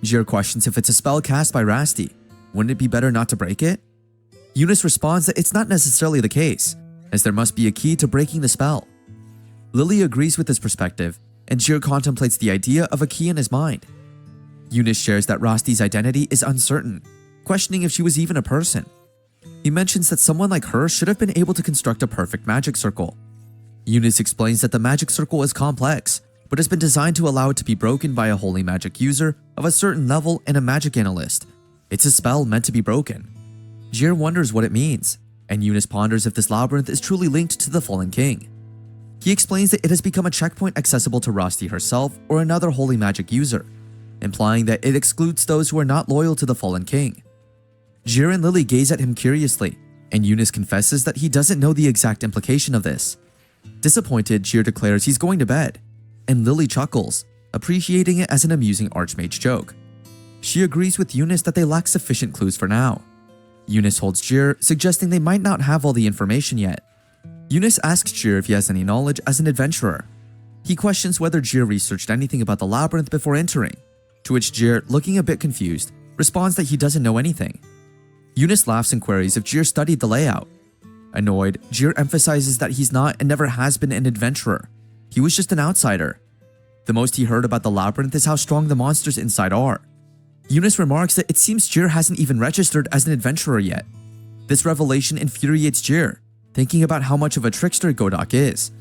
Jir questions if it's a spell cast by Rusty. Wouldn't it be better not to break it? Eunice responds that it's not necessarily the case, as there must be a key to breaking the spell. Lily agrees with this perspective, and Jir contemplates the idea of a key in his mind. Eunice shares that Rusty's identity is uncertain, questioning if she was even a person. He mentions that someone like her should have been able to construct a perfect magic circle. Eunice explains that the magic circle is complex, but has been designed to allow it to be broken by a holy magic user of a certain level and a magic analyst. It's a spell meant to be broken. Jir wonders what it means, and Eunice ponders if this labyrinth is truly linked to the Fallen King. He explains that it has become a checkpoint accessible to Rusty herself or another holy magic user, implying that it excludes those who are not loyal to the Fallen King. Jir and Lily gaze at him curiously, and Eunice confesses that he doesn't know the exact implication of this. Disappointed, Jir declares he's going to bed, and Lily chuckles, appreciating it as an amusing Archmage joke. She agrees with Eunice that they lack sufficient clues for now. Eunice holds Jir, suggesting they might not have all the information yet. Eunice asks Jir if he has any knowledge as an adventurer. He questions whether Jir researched anything about the labyrinth before entering, to which Jir, looking a bit confused, responds that he doesn't know anything. Eunice laughs and queries if Jir studied the layout. Annoyed, Jir emphasizes that he's not and never has been an adventurer. He was just an outsider. The most he heard about the labyrinth is how strong the monsters inside are. Eunice remarks that it seems Jir hasn't even registered as an adventurer yet. This revelation infuriates Jir, thinking about how much of a trickster Godok is.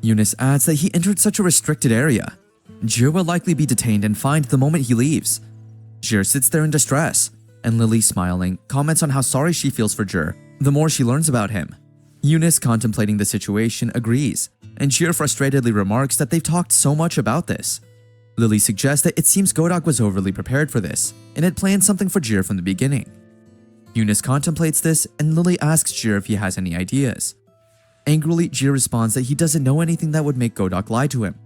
Eunice adds that he entered such a restricted area. Jir will likely be detained and fined the moment he leaves. Jir sits there in distress, and Lily, smiling, comments on how sorry she feels for Jir the more she learns about him. Eunice, contemplating the situation, agrees, and Jir frustratedly remarks that they've talked so much about this. Lily suggests that it seems Godok was overly prepared for this, and had planned something for Jir from the beginning. Eunice contemplates this, and Lily asks Jir if he has any ideas. Angrily, Jir responds that he doesn't know anything that would make Godok lie to him.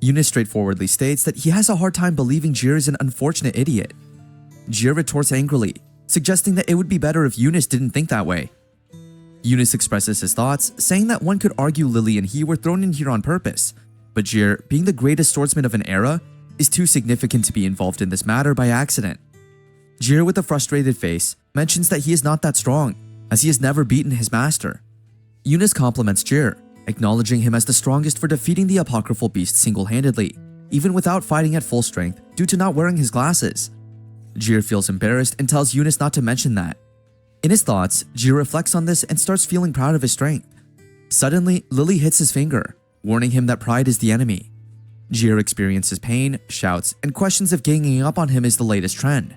Eunice straightforwardly states that he has a hard time believing Jir is an unfortunate idiot. Jir retorts angrily, suggesting that it would be better if Eunice didn't think that way. Eunice expresses his thoughts, saying that one could argue Lily and he were thrown in here on purpose, but Jir, being the greatest swordsman of an era, is too significant to be involved in this matter by accident. Jir, with a frustrated face, mentions that he is not that strong, as he has never beaten his master. Eunice compliments Jir, acknowledging him as the strongest for defeating the apocryphal beast single-handedly, even without fighting at full strength due to not wearing his glasses. Jir feels embarrassed and tells Eunice not to mention that. In his thoughts, Jir reflects on this and starts feeling proud of his strength. Suddenly, Lily hits his finger, warning him that pride is the enemy. Jir experiences pain, shouts, and questions if ganging up on him is the latest trend.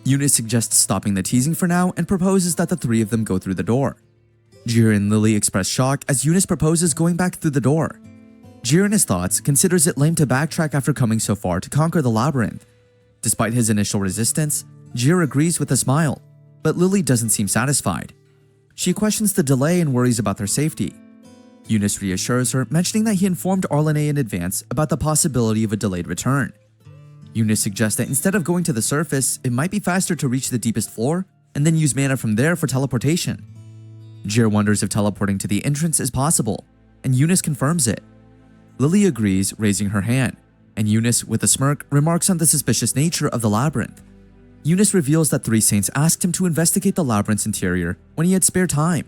Eunice suggests stopping the teasing for now and proposes that the three of them go through the door. Jir and Lily express shock as Eunice proposes going back through the door. Jir, in his thoughts, considers it lame to backtrack after coming so far to conquer the labyrinth. Despite his initial resistance, Jir agrees with a smile, but Lily doesn't seem satisfied. She questions the delay and worries about their safety. Eunice reassures her, mentioning that he informed Arlene in advance about the possibility of a delayed return. Eunice suggests that instead of going to the surface, it might be faster to reach the deepest floor and then use mana from there for teleportation. Jir wonders if teleporting to the entrance is possible, and Eunice confirms it. Lily agrees, raising her hand, and Eunice, with a smirk, remarks on the suspicious nature of the labyrinth. Eunice reveals that three saints asked him to investigate the labyrinth's interior when he had spare time.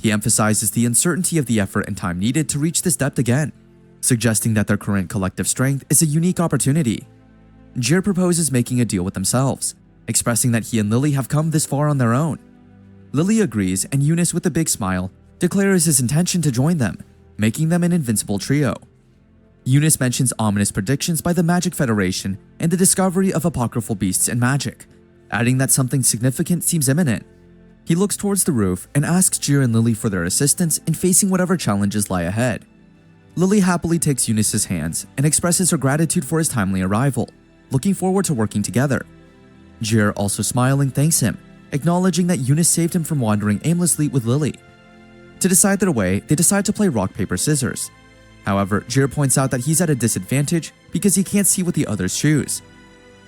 He emphasizes the uncertainty of the effort and time needed to reach this depth again, suggesting that their current collective strength is a unique opportunity. Jir proposes making a deal with themselves, expressing that he and Lily have come this far on their own. Lily agrees, and Eunice, with a big smile, declares his intention to join them, making them an invincible trio. Eunice mentions ominous predictions by the Magic Federation and the discovery of apocryphal beasts and magic, adding that something significant seems imminent. He looks towards the roof and asks Jir and Lily for their assistance in facing whatever challenges lie ahead. Lily happily takes Eunice's hands and expresses her gratitude for his timely arrival, looking forward to working together. Jir, also smiling, thanks him, acknowledging that Eunice saved him from wandering aimlessly with Lily. To decide their way, they decide to play rock, paper, scissors. However, Jir points out that he's at a disadvantage because he can't see what the others choose.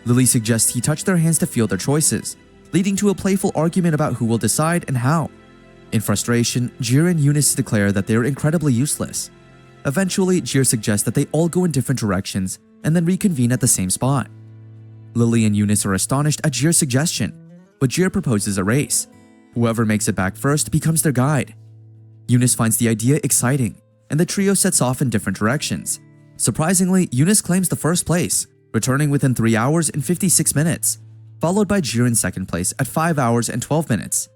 Lily suggests he touch their hands to feel their choices, leading to a playful argument about who will decide and how. In frustration, Jir and Eunice declare that they are incredibly useless. Eventually, Jir suggests that they all go in different directions and then reconvene at the same spot. Lily and Eunice are astonished at Jir's suggestion, but Jir proposes a race. Whoever makes it back first becomes their guide. Eunice finds the idea exciting, and the trio sets off in different directions. Surprisingly, Eunice claims the first place, returning within 3 hours and 56 minutes, followed by Jir in second place at 5 hours and 12 minutes.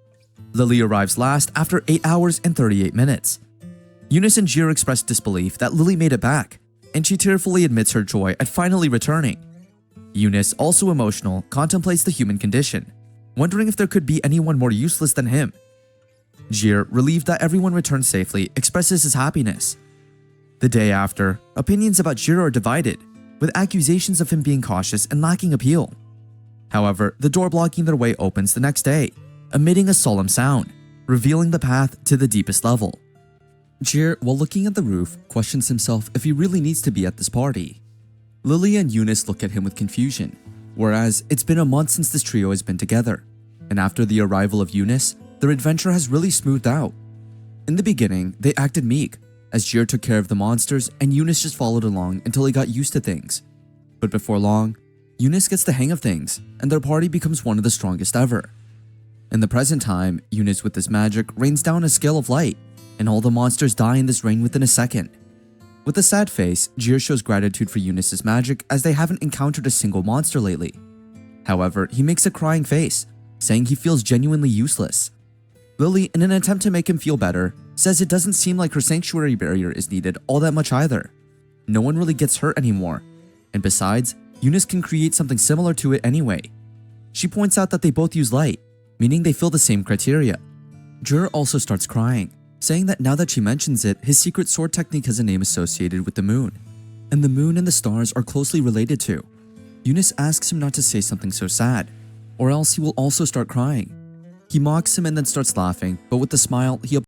Lily arrives last after 8 hours and 38 minutes. Eunice and Jir express disbelief that Lily made it back, and she tearfully admits her joy at finally returning. Eunice, also emotional, contemplates the human condition, wondering if there could be anyone more useless than him. Jir, relieved that everyone returned safely, expresses his happiness. The day after, opinions about Jir are divided, with accusations of him being cautious and lacking appeal. However, the door blocking their way opens the next day, emitting a solemn sound, revealing the path to the deepest level. Jir, while looking at the roof, questions himself if he really needs to be at this party. Lily and Eunice look at him with confusion, whereas it's been a month since this trio has been together, and after the arrival of Eunice, their adventure has really smoothed out. In the beginning, they acted meek, as Jir took care of the monsters and Eunice just followed along until he got used to things. But before long, Eunice gets the hang of things, and their party becomes one of the strongest ever. In the present time, Eunice with this magic rains down a scale of light, and all the monsters die in this rain within a second. With a sad face, Jir shows gratitude for Eunice's magic as they haven't encountered a single monster lately. However, he makes a crying face, saying he feels genuinely useless. Lily, in an attempt to make him feel better, says it doesn't seem like her sanctuary barrier is needed all that much either. No one really gets hurt anymore, and besides, Eunice can create something similar to it anyway. She points out that they both use light, meaning they fill the same criteria. Jir also starts crying, saying that now that she mentions it, his secret sword technique has a name associated with the moon, and the moon and the stars are closely related to. Eunice asks him not to say something so sad, or else he will also start crying. He mocks him and then starts laughing, but with a smile, he